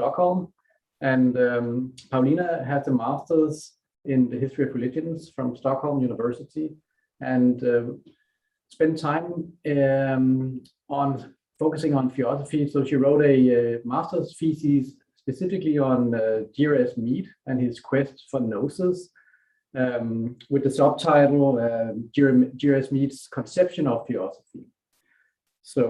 Stockholm, and Paulina has a master's in the history of religions from Stockholm University, and spent time on focusing on theosophy. So she wrote a master's thesis specifically on G.R.S. Mead and his quest for gnosis, with the subtitle G.R.S. Mead's Conception of Theosophy. So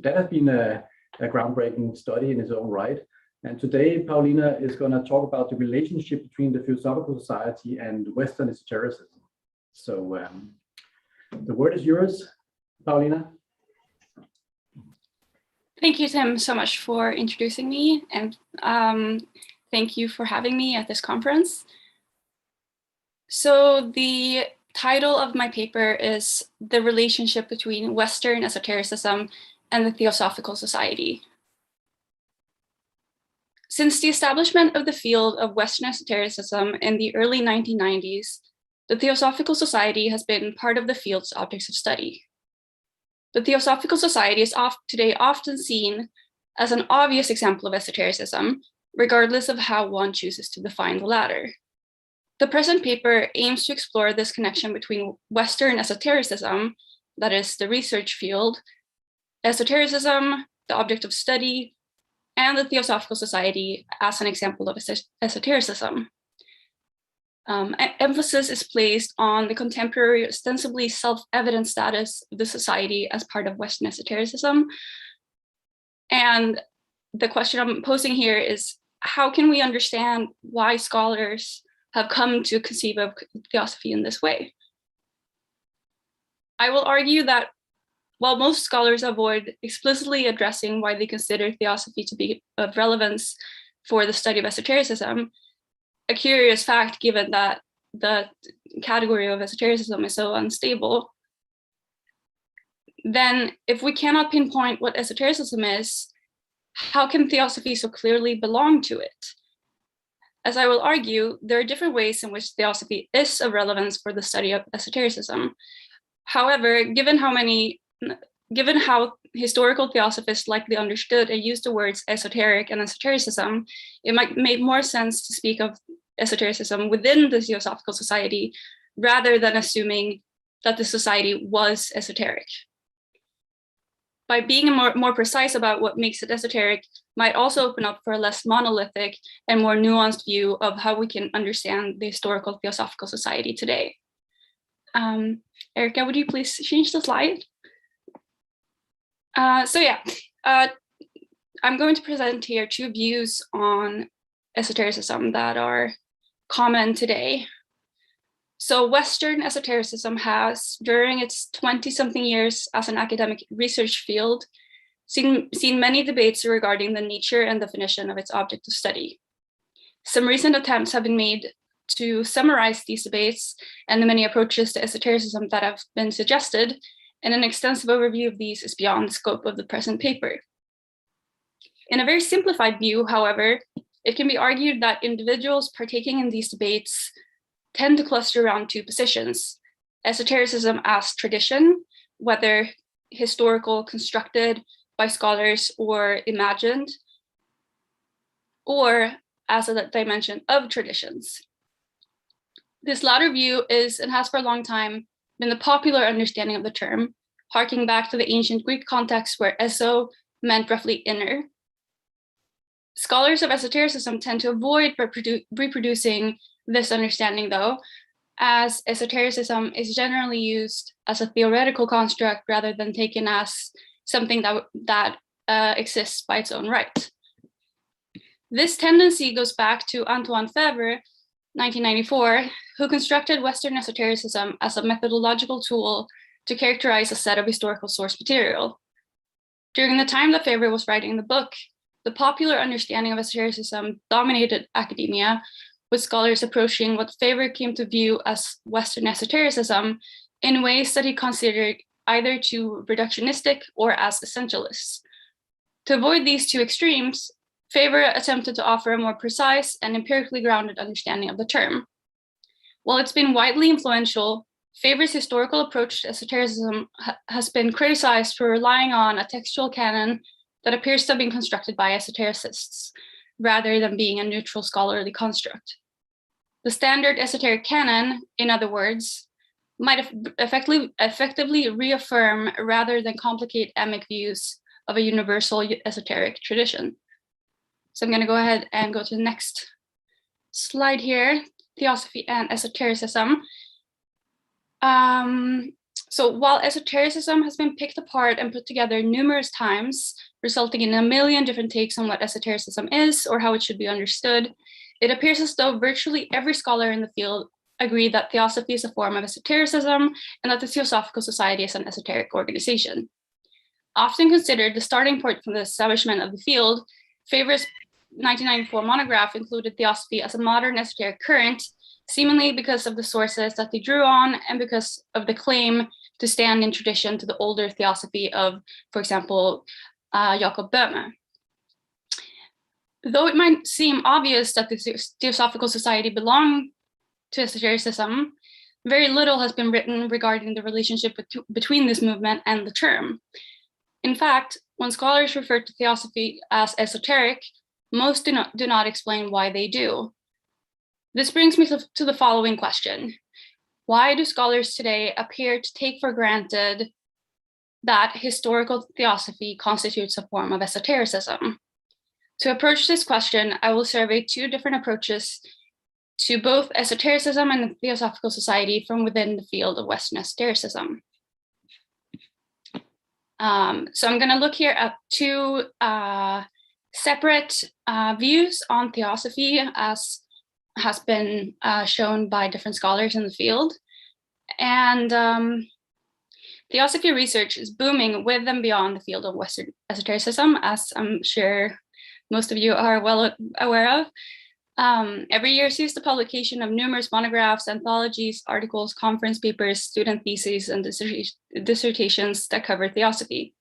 that has been a groundbreaking study in its own right. And today, Paulina is going to talk about the relationship between the Theosophical Society and Western esotericism. So the word is yours, Paulina. Thank you, Tim, so much for introducing me, and thank you for having me at this conference. So the title of my paper is The Relationship Between Western Esotericism and the Theosophical Society. Since the establishment of the field of Western esotericism in the early 1990s, the Theosophical Society has been part of the field's objects of study. The Theosophical Society is today often seen as an obvious example of esotericism, regardless of how one chooses to define the latter. The present paper aims to explore this connection between Western esotericism, that is the research field, esotericism, the object of study, and the Theosophical Society as an example of esotericism. Emphasis is placed on the contemporary, ostensibly self-evident status of the society as part of Western esotericism. And the question I'm posing here is, how can we understand why scholars have come to conceive of Theosophy in this way? I will argue that while most scholars avoid explicitly addressing why they consider Theosophy to be of relevance for the study of esotericism, a curious fact, given that the category of esotericism is so unstable, then if we cannot pinpoint what esotericism is, how can Theosophy so clearly belong to it? As I will argue, there are different ways in which Theosophy is of relevance for the study of esotericism. However, given how historical theosophists likely understood and used the words esoteric and esotericism, it might make more sense to speak of esotericism within the Theosophical Society rather than assuming that the society was esoteric. By being more precise about what makes it esoteric might also open up for a less monolithic and more nuanced view of how we can understand the historical Theosophical Society today. Erica, would you please change the slide? I'm going to present here two views on esotericism that are common today. So Western esotericism has, during its 20-something years as an academic research field, seen many debates regarding the nature and definition of its object of study. Some recent attempts have been made to summarize these debates and the many approaches to esotericism that have been suggested, and an extensive overview of these is beyond the scope of the present paper. In a very simplified view, however, it can be argued that individuals partaking in these debates tend to cluster around two positions: esotericism as tradition, whether historical, constructed by scholars, or imagined, or as a dimension of traditions. This latter view is, and has for a long time, been the popular understanding of the term, harking back to the ancient Greek context where eso meant roughly inner. Scholars of esotericism tend to avoid reproducing this understanding, though, as esotericism is generally used as a theoretical construct rather than taken as something that exists by its own right. This tendency goes back to Antoine Faivre, 1994, who constructed Western esotericism as a methodological tool to characterize a set of historical source material. During the time that Faivre was writing the book, the popular understanding of esotericism dominated academia, with scholars approaching what Faivre came to view as Western esotericism in ways that he considered either too reductionistic or as essentialists. To avoid these two extremes, Faivre attempted to offer a more precise and empirically grounded understanding of the term. While it's been widely influential, Faivre's historical approach to esotericism has been criticized for relying on a textual canon that appears to have been constructed by esotericists, rather than being a neutral scholarly construct. The standard esoteric canon, in other words, might effectively reaffirm rather than complicate emic views of a universal esoteric tradition. So I'm going to go ahead and go to the next slide here, Theosophy and Esotericism. So while esotericism has been picked apart and put together numerous times, resulting in a million different takes on what esotericism is or how it should be understood, it appears as though virtually every scholar in the field agree that Theosophy is a form of esotericism and that the Theosophical Society is an esoteric organization. Often considered the starting point for the establishment of the field, Faivre's 1994 monograph included Theosophy as a modern esoteric current, seemingly because of the sources that they drew on and because of the claim to stand in tradition to the older Theosophy of, for example, Jacob Boehme. Though it might seem obvious that the Theosophical Society belonged to esotericism, very little has been written regarding the relationship between this movement and the term. In fact, when scholars refer to Theosophy as esoteric, most do not explain why they do. This brings me to the following question. Why do scholars today appear to take for granted that historical Theosophy constitutes a form of esotericism? To approach this question, I will survey two different approaches to both esotericism and the Theosophical Society from within the field of Western esotericism. So I'm going to look here at two separate views on Theosophy as has been shown by different scholars in the field. And Theosophy research is booming with and beyond the field of Western esotericism, as I'm sure most of you are well aware of. Every year sees the publication of numerous monographs, anthologies, articles, conference papers, student theses, and dissertations that cover Theosophy.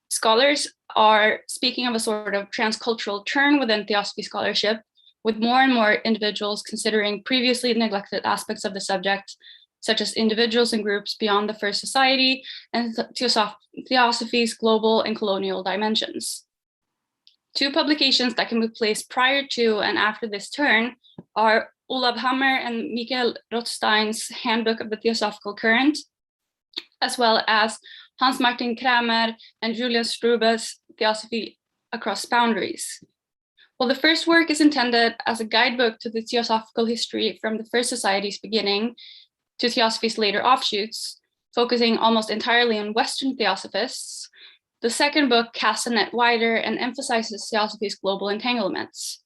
Scholars are speaking of a sort of transcultural turn within Theosophy scholarship, with more and more individuals considering previously neglected aspects of the subject, such as individuals and groups beyond the First Society and Theosophy's global and colonial dimensions. Two publications that can be placed prior to and after this turn are Olav Hammer and Mikael Rothstein's Handbook of the Theosophical Current, as well as Hans Martin Kramer and Julian Strube's Theosophy Across Boundaries. While the first work is intended as a guidebook to the theosophical history from the First Society's beginning to Theosophy's later offshoots, focusing almost entirely on Western Theosophists, the second book casts the net wider and emphasizes Theosophy's global entanglements.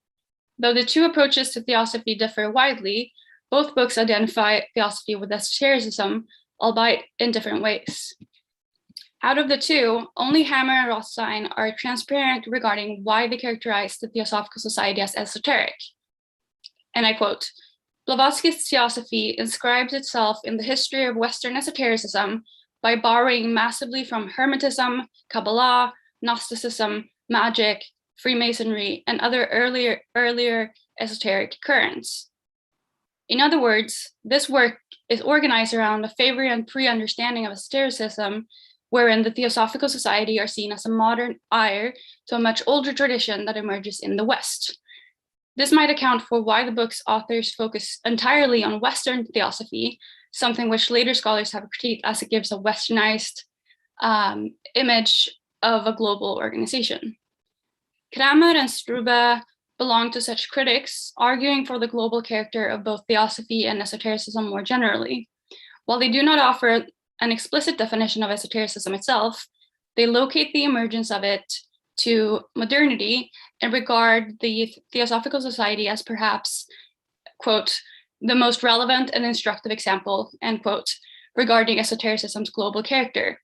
Though the two approaches to Theosophy differ widely, both books identify Theosophy with esotericism, albeit in different ways. Out of the two, only Hammer and Rothstein are transparent regarding why they characterize the Theosophical Society as esoteric. And I quote, Blavatsky's Theosophy inscribes itself in the history of Western esotericism by borrowing massively from Hermetism, Kabbalah, Gnosticism, magic, Freemasonry, and other earlier esoteric currents. In other words, this work is organized around a Faivrean pre-understanding of esotericism, wherein the Theosophical Society are seen as a modern heir to a much older tradition that emerges in the West. This might account for why the book's authors focus entirely on Western Theosophy, something which later scholars have critiqued as it gives a westernized image of a global organization. Kramer and Strube belong to such critics, arguing for the global character of both Theosophy and esotericism more generally. While they do not offer an explicit definition of esotericism itself, they locate the emergence of it to modernity and regard the Theosophical Society as perhaps, quote, the most relevant and instructive example, end quote, regarding esotericism's global character.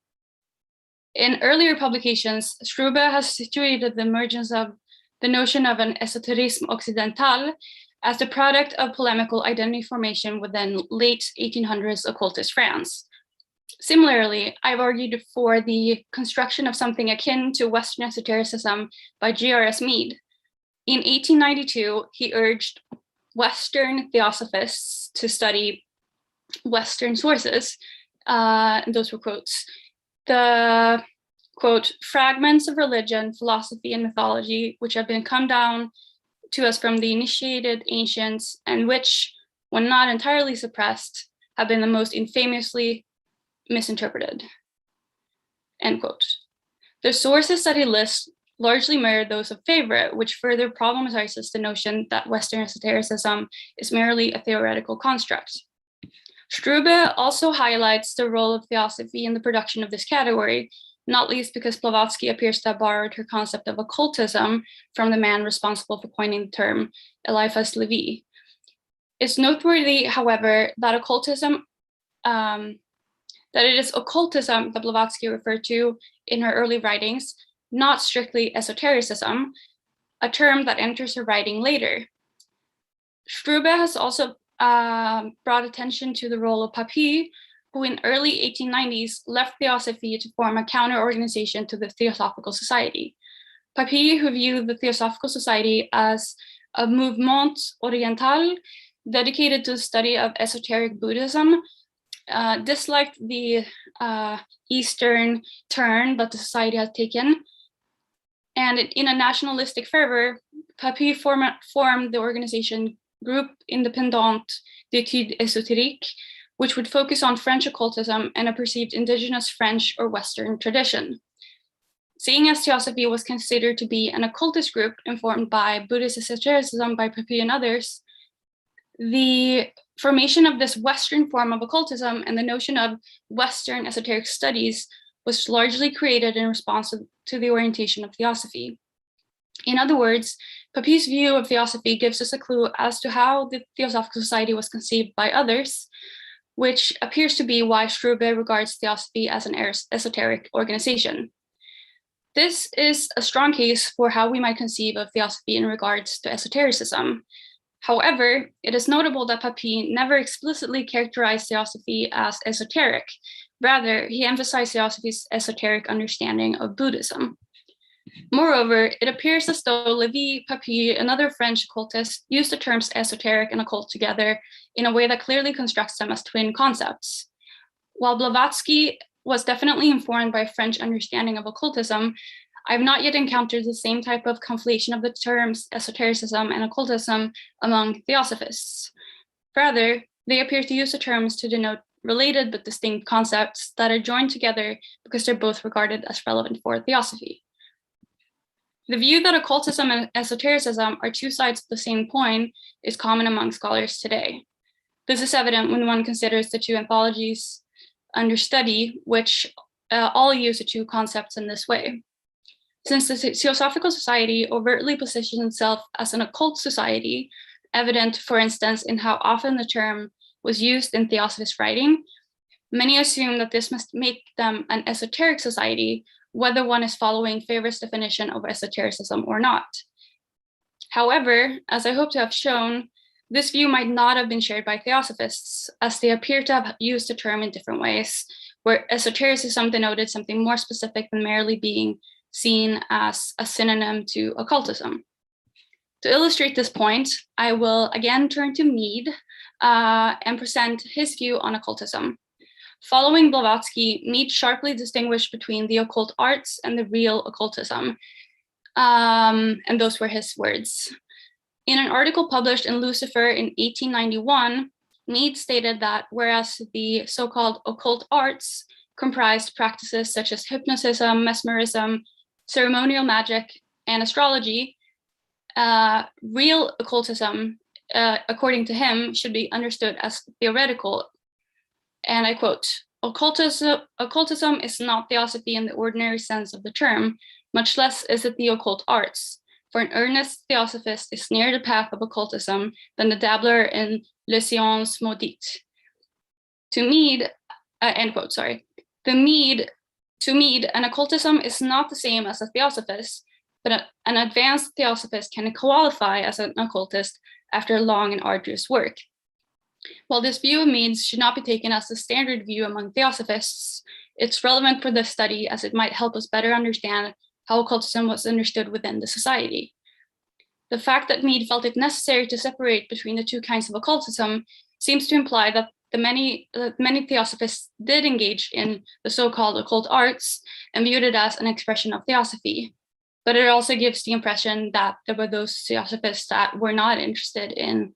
In earlier publications, Strube has situated the emergence of the notion of an esoterisme occidental as the product of polemical identity formation within late 1800s occultist France. Similarly, I've argued for the construction of something akin to Western esotericism by G.R.S. Mead. In 1892, he urged Western Theosophists to study Western sources, and those were quotes. The quote, fragments of religion, philosophy, and mythology, which have been come down to us from the initiated ancients, and which, when not entirely suppressed, have been the most infamously misinterpreted, end quote. The sources that he lists largely mirror those of Faivre, which further problematizes the notion that Western esotericism is merely a theoretical construct. Strube also highlights the role of Theosophy in the production of this category, not least because Blavatsky appears to have borrowed her concept of occultism from the man responsible for coining the term, Eliphas Levi. It's noteworthy, however, that it is occultism that Blavatsky referred to in her early writings, not strictly esotericism, a term that enters her writing later. Strube has also brought attention to the role of Papy, who in early 1890s left Theosophy to form a counter-organization to the Theosophical Society. Papy, who viewed the Theosophical Society as a mouvement oriental dedicated to the study of esoteric Buddhism, disliked the Eastern turn that the society had taken. And in a nationalistic fervor, Papy formed the organization Groupe Indépendante d'études ésotériques, which would focus on French occultism and a perceived indigenous French or Western tradition. Seeing as Theosophy was considered to be an occultist group informed by Buddhist esotericism by Papy and others, the formation of this Western form of occultism and the notion of Western esoteric studies was largely created in response to the orientation of Theosophy. In other words, Papy's view of Theosophy gives us a clue as to how the Theosophical Society was conceived by others, which appears to be why Strube regards Theosophy as an esoteric organization. This is a strong case for how we might conceive of Theosophy in regards to esotericism. However, it is notable that Papy never explicitly characterized Theosophy as esoteric. Rather, he emphasized Theosophy's esoteric understanding of Buddhism. Moreover, it appears as though Levi, Papy, and other French occultists used the terms esoteric and occult together in a way that clearly constructs them as twin concepts. While Blavatsky was definitely informed by French understanding of occultism, I have not yet encountered the same type of conflation of the terms esotericism and occultism among theosophists. Rather, they appear to use the terms to denote related but distinct concepts that are joined together because they're both regarded as relevant for theosophy. The view that occultism and esotericism are two sides of the same coin is common among scholars today. This is evident when one considers the two anthologies under study, which all use the two concepts in this way. Since the Theosophical Society overtly positions itself as an occult society, evident, for instance, in how often the term was used in Theosophist writing, many assume that this must make them an esoteric society, whether one is following Faivre's definition of esotericism or not. However, as I hope to have shown, this view might not have been shared by Theosophists, as they appear to have used the term in different ways, where esotericism denoted something more specific than merely being seen as a synonym to occultism. To illustrate this point, I will again turn to Mead and present his view on occultism. Following Blavatsky, Mead sharply distinguished between the occult arts and the real occultism, and those were his words. In an article published in Lucifer in 1891, Mead stated that whereas the so-called occult arts comprised practices such as hypnotism, mesmerism, ceremonial magic, and astrology, real occultism, according to him, should be understood as theoretical. And I quote, occultism is not theosophy in the ordinary sense of the term, much less is it the occult arts. For an earnest theosophist is nearer the path of occultism than the dabbler in les sciences maudites. To Mead, end quote, sorry. To Mead, an occultism is not the same as a theosophist, but an advanced theosophist can qualify as an occultist after long and arduous work. While this view of Mead's should not be taken as the standard view among theosophists, it's relevant for this study as it might help us better understand how occultism was understood within the society. The fact that Mead felt it necessary to separate between the two kinds of occultism seems to imply that many theosophists did engage in the so-called occult arts and viewed it as an expression of theosophy. But it also gives the impression that there were those theosophists that were not interested in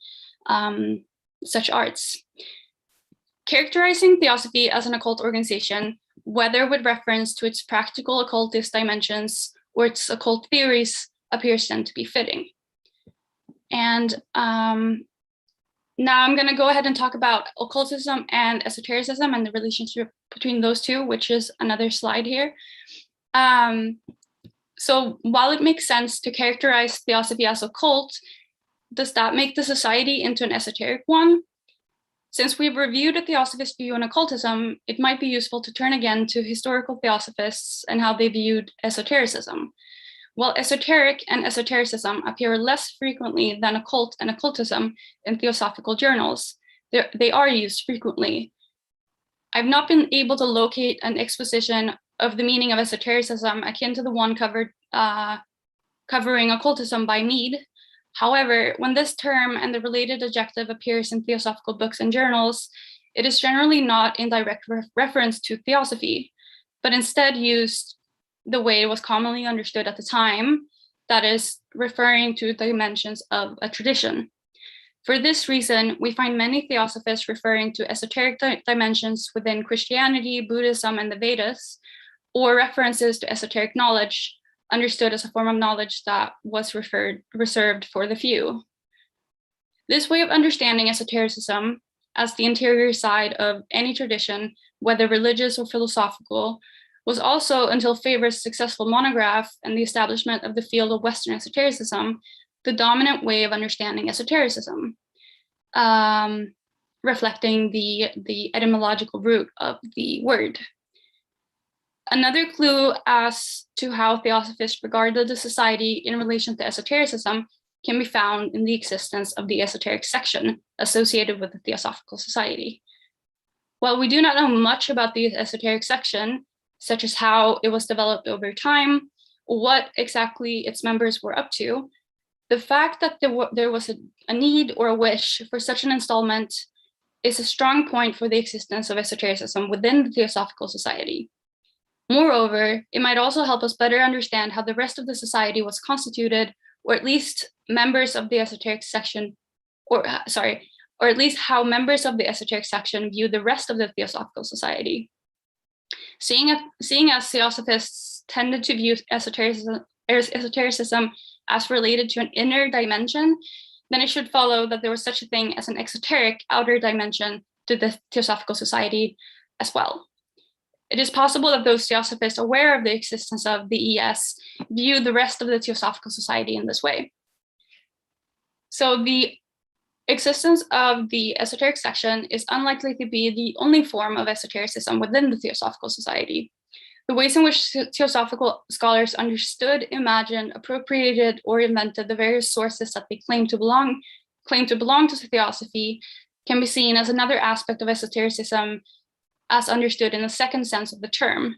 such arts. Characterizing Theosophy as an occult organization, whether with reference to its practical occultist dimensions or its occult theories, appears then to be fitting. And now I'm going to go ahead and talk about occultism and esotericism and the relationship between those two, which is another slide here. So while it makes sense to characterize Theosophy as occult, does that make the society into an esoteric one? Since we've reviewed a theosophist view on occultism, it might be useful to turn again to historical theosophists and how they viewed esotericism. While esoteric and esotericism appear less frequently than occult and occultism in theosophical journals, they are used frequently. I've not been able to locate an exposition of the meaning of esotericism akin to the one covering occultism by Mead. However, when this term and the related adjective appears in theosophical books and journals, it is generally not in direct reference to theosophy, but instead used the way it was commonly understood at the time, that is, referring to dimensions of a tradition. For this reason, we find many theosophists referring to esoteric dimensions within Christianity, Buddhism, and the Vedas, or references to esoteric knowledge, understood as a form of knowledge that was reserved for the few. This way of understanding esotericism as the interior side of any tradition, whether religious or philosophical, was also, until Faivre's successful monograph and the establishment of the field of Western esotericism, the dominant way of understanding esotericism, reflecting the etymological root of the word. Another clue as to how theosophists regarded the society in relation to esotericism can be found in the existence of the esoteric section associated with the Theosophical Society. While we do not know much about the esoteric section, such as how it was developed over time, or what exactly its members were up to, the fact that there was a need or a wish for such an installment is a strong point for the existence of esotericism within the Theosophical Society. Moreover, it might also help us better understand how the rest of the society was constituted, or at least members of the esoteric section, or at least how members of the esoteric section view the rest of the Theosophical Society. Seeing as theosophists tended to view esotericism as related to an inner dimension, then it should follow that there was such a thing as an exoteric outer dimension to the Theosophical Society as well. It is possible that those theosophists aware of the existence of the ES view the rest of the Theosophical Society in this way. So the existence of the esoteric section is unlikely to be the only form of esotericism within the Theosophical Society. The ways in which theosophical scholars understood, imagined, appropriated, or invented the various sources that they claim to belong to theosophy can be seen as another aspect of esotericism as understood in the second sense of the term.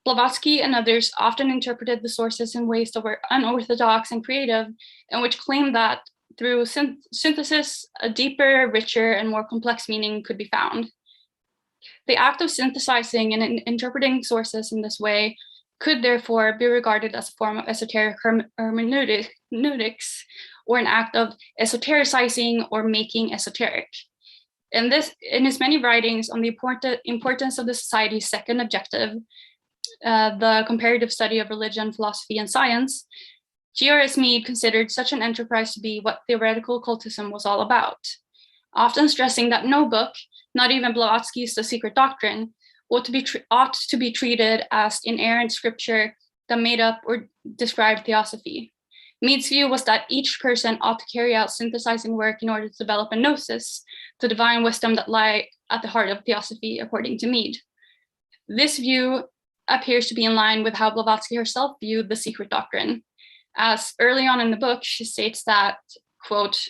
Blavatsky and others often interpreted the sources in ways that were unorthodox and creative, and which claimed that through synthesis, a deeper, richer, and more complex meaning could be found. The act of synthesizing and interpreting sources in this way could therefore be regarded as a form of esoteric hermeneutics, or an act of esotericizing or making esoteric. In his many writings on the importance of the society's second objective, the comparative study of religion, philosophy, and science, G.R.S. Mead considered such an enterprise to be what theoretical occultism was all about, often stressing that no book, not even Blavatsky's The Secret Doctrine, ought to be treated as inerrant scripture that made up or described theosophy. Mead's view was that each person ought to carry out synthesizing work in order to develop a gnosis, the divine wisdom that lie at the heart of theosophy, according to Mead. This view appears to be in line with how Blavatsky herself viewed The Secret Doctrine, as early on in the book, she states that, quote,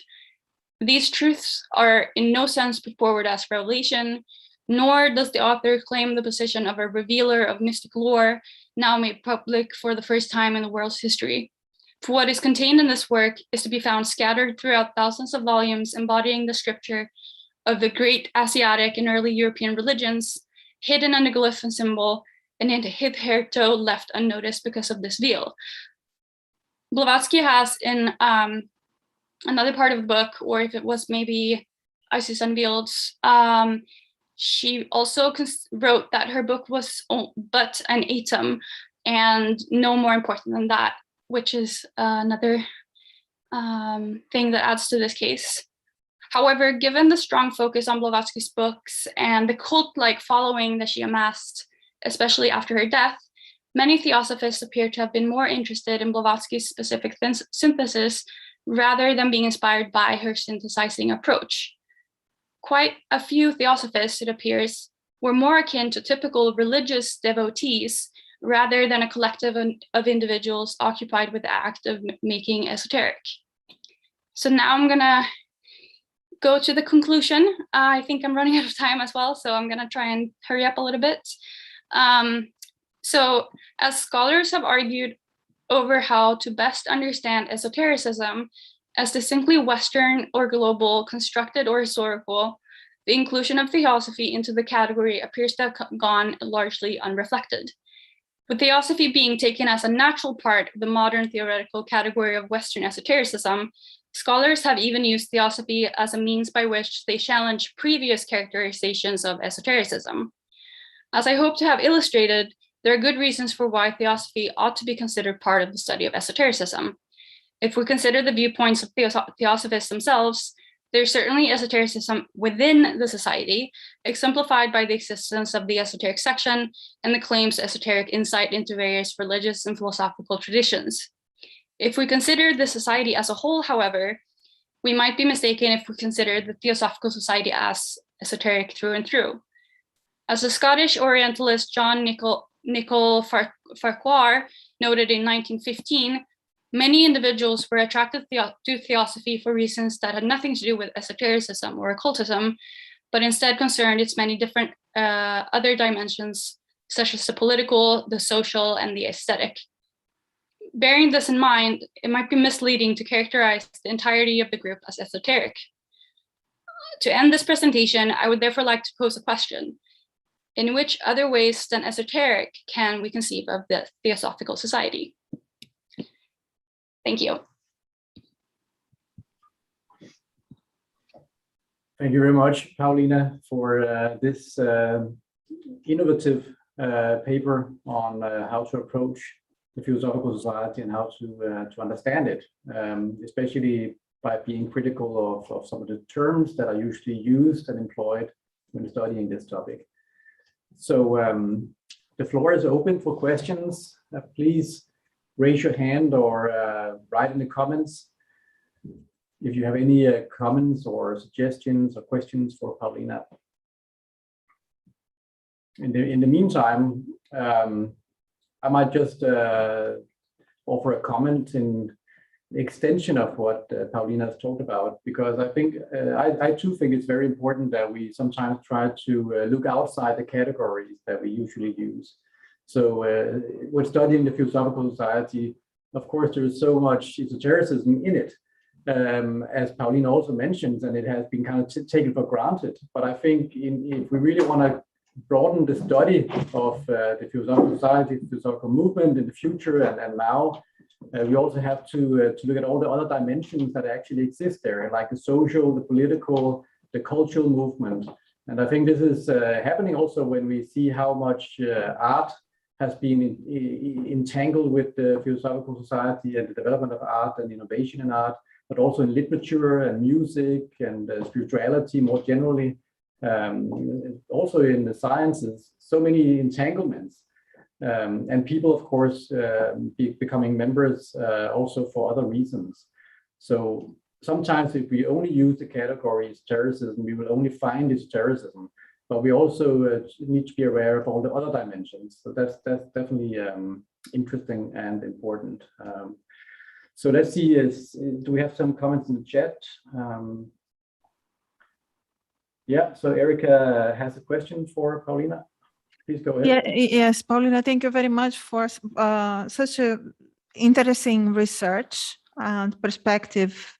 "These truths are in no sense put forward as revelation, nor does the author claim the position of a revealer of mystic lore now made public for the first time in the world's history. For what is contained in this work is to be found scattered throughout thousands of volumes embodying the scripture of the great Asiatic and early European religions, hidden under glyph and symbol, and hitherto left unnoticed because of this veil. Blavatsky has in another part of the book, or if it was maybe Isis Unveiled, she also wrote that her book was but an atom and no more important than that, which is another thing that adds to this case. However, given the strong focus on Blavatsky's books and the cult-like following that she amassed, especially after her death, many theosophists appear to have been more interested in Blavatsky's specific synthesis rather than being inspired by her synthesizing approach. Quite a few theosophists, it appears, were more akin to typical religious devotees rather than a collective of individuals occupied with the act of making esoteric. So now I'm gonna go to the conclusion. I think I'm running out of time as well, so I'm gonna try and hurry up a little bit. So as scholars have argued over how to best understand esotericism as distinctly Western or global, constructed or historical, the inclusion of theosophy into the category appears to have gone largely unreflected. With theosophy being taken as a natural part of the modern theoretical category of Western esotericism, scholars have even used theosophy as a means by which they challenge previous characterizations of esotericism. As I hope to have illustrated, there are good reasons for why theosophy ought to be considered part of the study of esotericism. If we consider the viewpoints of theosophists themselves, there's certainly esotericism within the society, exemplified by the existence of the esoteric section and the claims esoteric insight into various religious and philosophical traditions. If we consider the society as a whole, however, we might be mistaken if we consider the Theosophical Society as esoteric through and through. As the Scottish Orientalist John Nicol Farquhar noted in 1915, many individuals were attracted to theosophy for reasons that had nothing to do with esotericism or occultism, but instead concerned its many different other dimensions, such as the political, the social, and the aesthetic. Bearing this in mind, it might be misleading to characterize the entirety of the group as esoteric. To end this presentation, I would therefore like to pose a question. In which other ways than esoteric can we conceive of the Theosophical Society? Thank you. Thank you very much, Paulina, for this innovative paper on how to approach the Theosophical Society and how to understand it, especially by being critical of some of the terms that are usually used and employed when studying this topic. So the floor is open for questions. Please raise your hand or write in the comments if you have any comments or suggestions or questions for Paulina. In the meantime, I might just offer a comment in the extension of what Paulina has talked about, because I think I too think it's very important that we sometimes try to look outside the categories that we usually use. So when studying the Theosophical Society, of course, there is so much esotericism in it, as Paulina also mentions, and it has been kind of taken for granted. But I think if we really want to broaden the study of the Theosophical Society, the Theosophical movement in the future and now, we also have to look at all the other dimensions that actually exist there, like the social, the political, the cultural movement. And I think this is happening also when we see how much art has been entangled with the Theosophical Society and the development of art and innovation in art, but also in literature and music and spirituality more generally. Also in the sciences, so many entanglements. And people, of course, becoming members also for other reasons. So sometimes if we only use the category esotericism, we will only find esotericism, but we also need to be aware of all the other dimensions. So that's definitely interesting and important. So let's see, do we have some comments in the chat? Yeah, so Erica has a question for Paulina. Please go ahead. Yeah, yes, Paulina, thank you very much for such a interesting research and perspective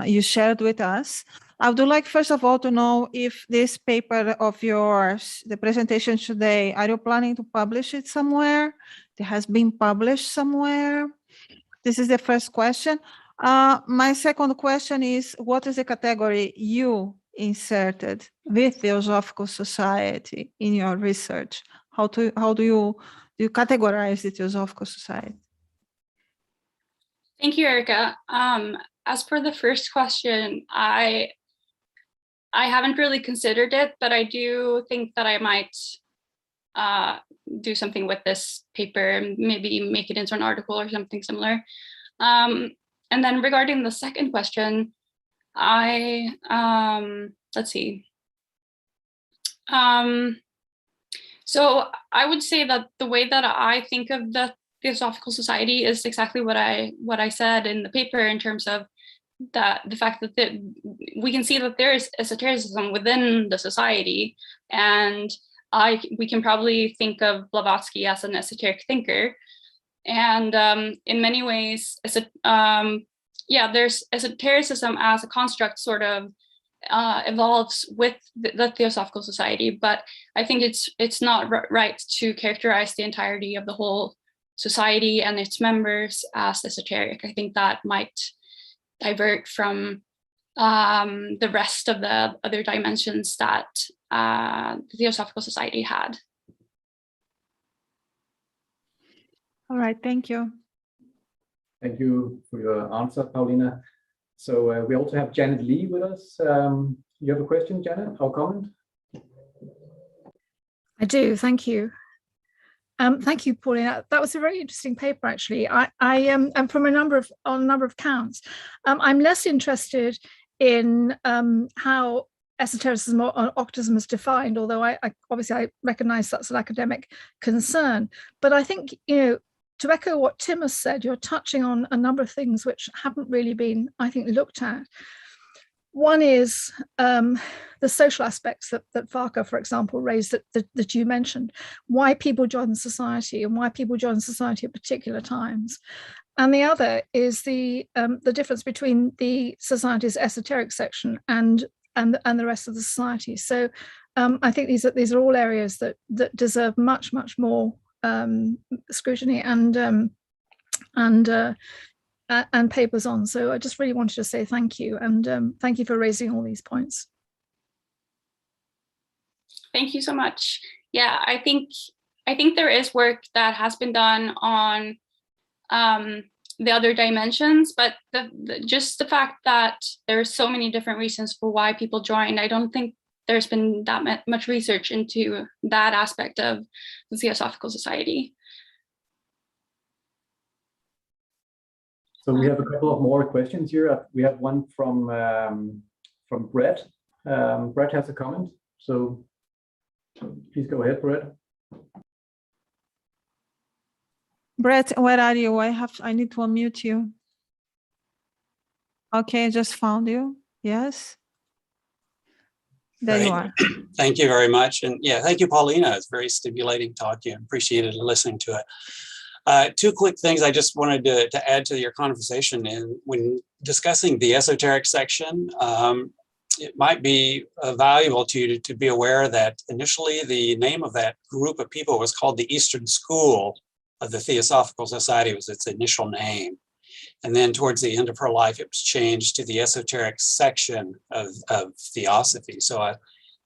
you shared with us. I would like, first of all, to know if this paper of yours, the presentation today, are you planning to publish it somewhere? It has been published somewhere? This is the first question. My second question is, what is the category you inserted with Theosophical Society in your research? How do you categorize the Theosophical Society? Thank you, Erica. As for the first question, I haven't really considered it, but I do think that I might do something with this paper and maybe make it into an article or something similar. And then regarding the second question, let's see. So I would say that the way that I think of the Theosophical Society is exactly what I said in the paper, in terms of the fact that we can see that there is esotericism within the society, and we can probably think of Blavatsky as an esoteric thinker, and in many ways, there's esotericism as a construct sort of evolves with the Theosophical Society, but I think it's not right to characterize the entirety of the whole society and its members as esoteric. I think that might divert from the rest of the other dimensions that the Theosophical Society had. All right, thank you. Thank you for your answer, Paulina. So we also have Janet Lee with us. You have a question, Janet, or comment? I do, thank you. Thank you, Paulina. That was a very interesting paper, actually. I am from on a number of counts. I'm less interested in how esotericism or occultism is defined, although I obviously recognize that's an academic concern. But I think, to echo what Tim has said, you're touching on a number of things which haven't really been, I think, looked at. One is the social aspects that Faivre, for example, raised that you mentioned, why people join society and why people join society at particular times. And the other is the difference between the society's esoteric section and the rest of the society. So I think these are all areas that deserve much more scrutiny and papers on. So I just really wanted to say thank you, and thank you for raising all these points. Thank you so much. Yeah, I think there is work that has been done on the other dimensions, but just the fact that there are so many different reasons for why people join, I don't think there's been that much research into that aspect of the Theosophical Society. So we have a couple of more questions here. We have one from Brett. Brett has a comment. So please go ahead, Brett. Brett, where are you? I need to unmute you. Okay, I just found you. Yes. There you are. Thank you very much. And yeah, thank you, Paulina. It's very stimulating talk. You appreciated listening to it. Two quick things I just wanted to add to your conversation. And when discussing the esoteric section, it might be valuable to you to be aware that initially the name of that group of people was called the Eastern School of the Theosophical Society, was its initial name. And then towards the end of her life, it was changed to the esoteric section of Theosophy. So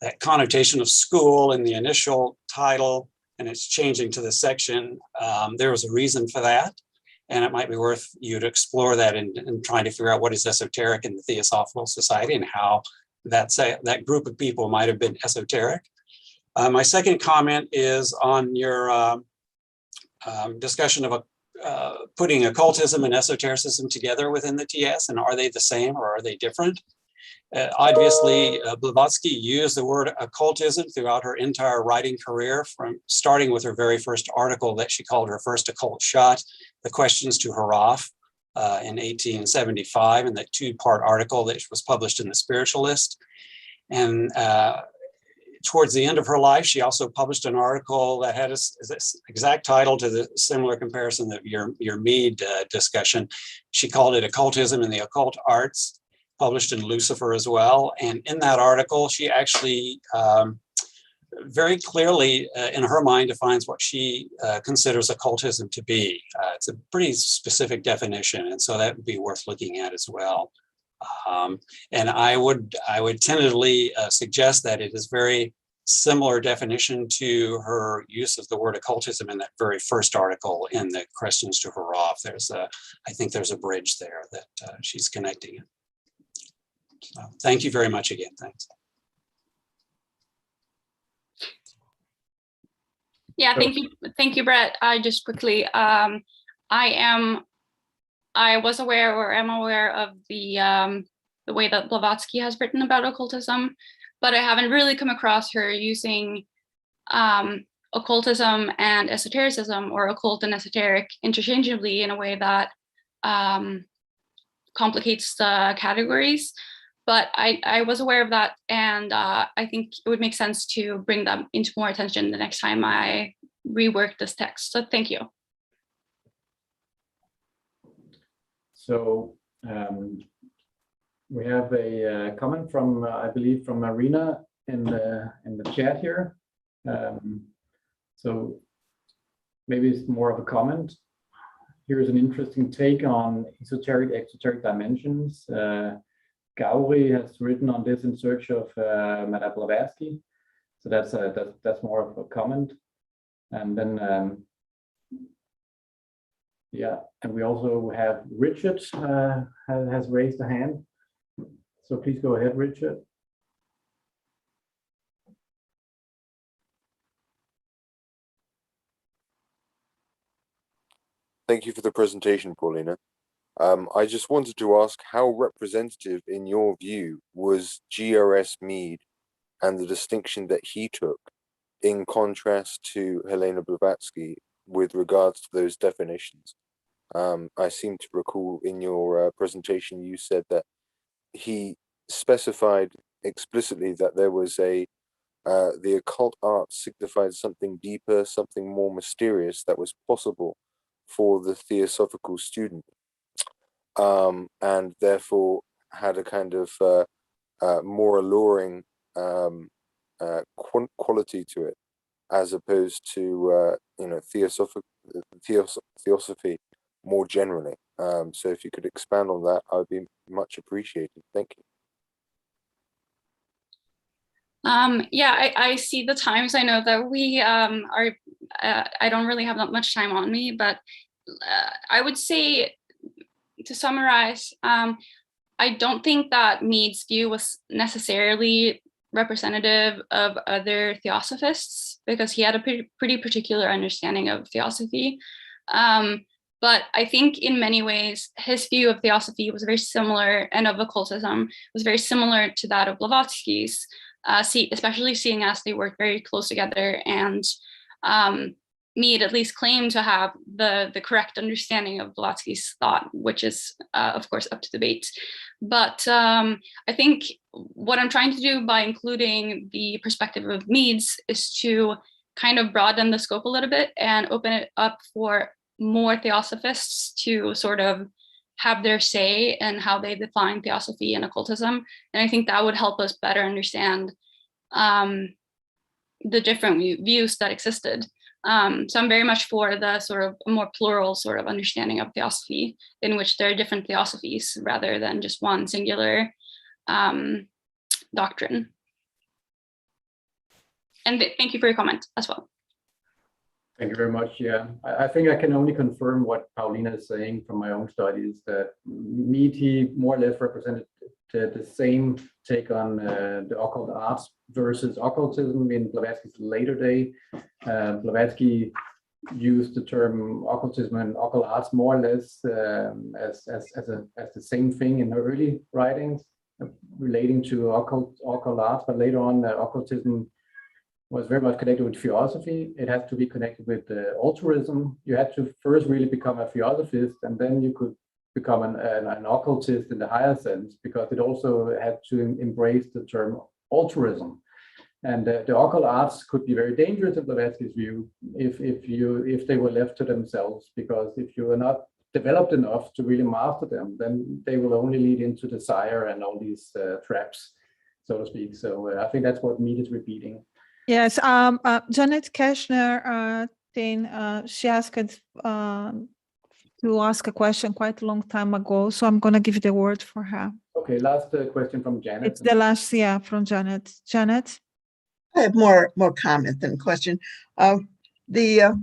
that connotation of school in the initial title, and it's changing to the section, there was a reason for that. And it might be worth you to explore that and trying to figure out what is esoteric in the Theosophical Society and how that group of people might have been esoteric. My second comment is on your discussion of putting occultism and esotericism together within the TS, and are they the same or are they different? Obviously, Blavatsky used the word occultism throughout her entire writing career, from starting with her very first article that she called her first occult shot, The Questions to Hroff, in 1875, and that two-part article that was published in The Spiritualist. And towards the end of her life, she also published an article that had this exact title to the similar comparison of your Mead discussion. She called it Occultism and the Occult Arts. published in Lucifer as well. And in that article, she actually very clearly, in her mind, defines what she considers occultism to be. It's a pretty specific definition, and so that would be worth looking at as well. And I would tentatively suggest that it is very similar definition to her use of the word occultism in that very first article in the Questions to Hurrah. I think there's a bridge there that she's connecting it. So thank you very much again. Thanks. Yeah, thank you, Brett. I just quickly, I was aware, or am aware, of the way that Blavatsky has written about occultism, but I haven't really come across her using occultism and esotericism, or occult and esoteric, interchangeably in a way that complicates the categories. But I was aware of that, and I think it would make sense to bring them into more attention the next time I rework this text. So thank you. So we have a comment from, I believe, from Marina in the chat here. So maybe it's more of a comment. Here's an interesting take on esoteric, exoteric dimensions. Gowri has written on this in search of Madame Blavatsky. So that's more of a comment. And then, yeah, and we also have Richard has raised a hand. So please go ahead, Richard. Thank you for the presentation, Paulina. I just wanted to ask how representative, in your view, was G.R.S. Mead and the distinction that he took in contrast to Helena Blavatsky with regards to those definitions? I seem to recall in your presentation you said that he specified explicitly that there was the occult arts signified something deeper, something more mysterious that was possible for the theosophical student. And therefore had a kind of more alluring quality to it, as opposed to theosophy more generally. So if you could expand on that, I would be much appreciated. Thank you. Yeah, I see the times. I know that we I don't really have that much time on me, but I would say, to summarize, I don't think that Mead's view was necessarily representative of other theosophists, because he had a pretty particular understanding of theosophy. But I think in many ways, his view of theosophy was very similar, and of occultism was very similar to that of Blavatsky's, especially seeing as they worked very close together, and Mead at least claimed to have the correct understanding of Blavatsky's thought, which is, of course, up to debate. But I think what I'm trying to do by including the perspective of Mead's is to kind of broaden the scope a little bit and open it up for more theosophists to sort of have their say in how they define theosophy and occultism. And I think that would help us better understand the different views that existed. So I'm very much for the sort of more plural sort of understanding of theosophy, in which there are different theosophies rather than just one singular doctrine. And thank you for your comment as well. Thank you very much. Yeah, I think I can only confirm what Paulina is saying from my own studies, that Mead, he more or less represented the same take on the occult arts versus occultism in Blavatsky's later day. Blavatsky used the term occultism and occult arts more or less as the same thing in her early writings relating to occult arts, but later on occultism was very much connected with theosophy. It had to be connected with altruism. You had to first really become a theosophist, and then you could become an occultist in the higher sense, because it also had to embrace the term altruism. And the occult arts could be very dangerous in Blavatsky's view if they were left to themselves, because if you are not developed enough to really master them, then they will only lead into desire and all these traps, so to speak. So I think that's what Mead is repeating. Yes, Janet Keshner, she asked to ask a question quite a long time ago, so I'm going to give the word for her. Okay, last question from Janet. It's the last, yeah, from Janet. Janet? I have more comment than question. I'm the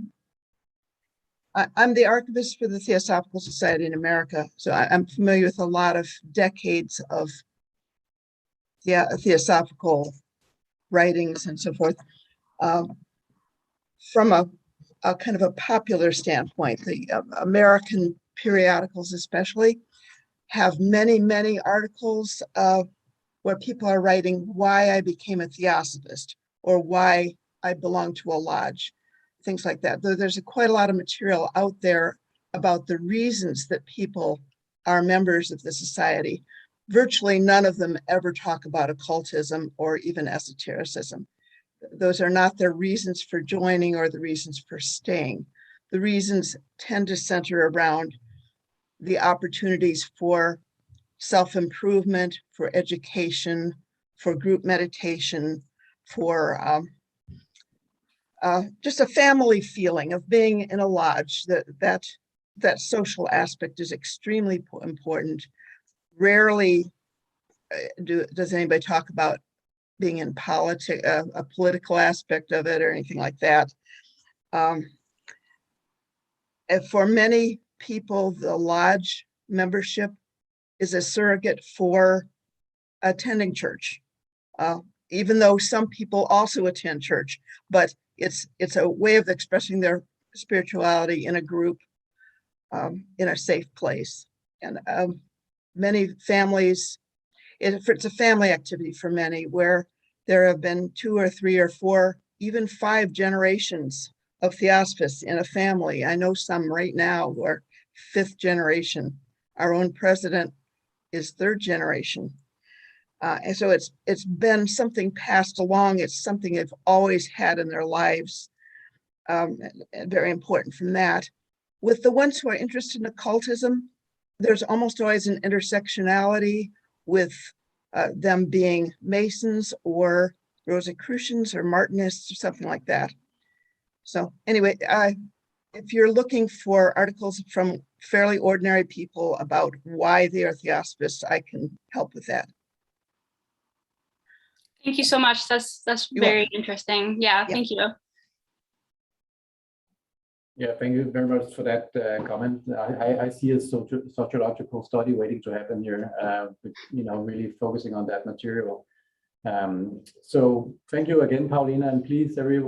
archivist for the Theosophical Society in America, so I'm familiar with a lot of decades of theosophical writings and so forth. From a kind of a popular standpoint, the American periodicals especially have many articles where people are writing why I became a theosophist or why I belong to a lodge, things like that. There's quite a lot of material out there about the reasons that people are members of the society. Virtually none of them ever talk about occultism or even esotericism. Those are not their reasons for joining or the reasons for staying. The reasons tend to center around the opportunities for self-improvement, for education, for group meditation, for just a family feeling of being in a lodge. That social aspect is extremely important. Rarely does anybody talk about being in politics, a political aspect of it or anything like that. And for many people, the lodge membership is a surrogate for attending church, even though some people also attend church, but it's a way of expressing their spirituality in a group, in a safe place. And many families, it's a family activity for many, where there have been 2 or 3 or 4, even 5 generations of theosophists in a family. I know some right now who are 5th generation. Our own president is 3rd generation. And so it's been something passed along. It's something they've always had in their lives. And very important from that. With the ones who are interested in occultism, there's almost always an intersectionality with them being Masons or Rosicrucians or Martinists or something like that. So anyway, if you're looking for articles from fairly ordinary people about why they are theosophists, I can help with that. Thank you so much. That's very interesting. Yeah, thank you. Yeah, thank you very much for that comment. I see a sociological study waiting to happen here, really focusing on that material. So thank you again, Paulina, and please, everyone.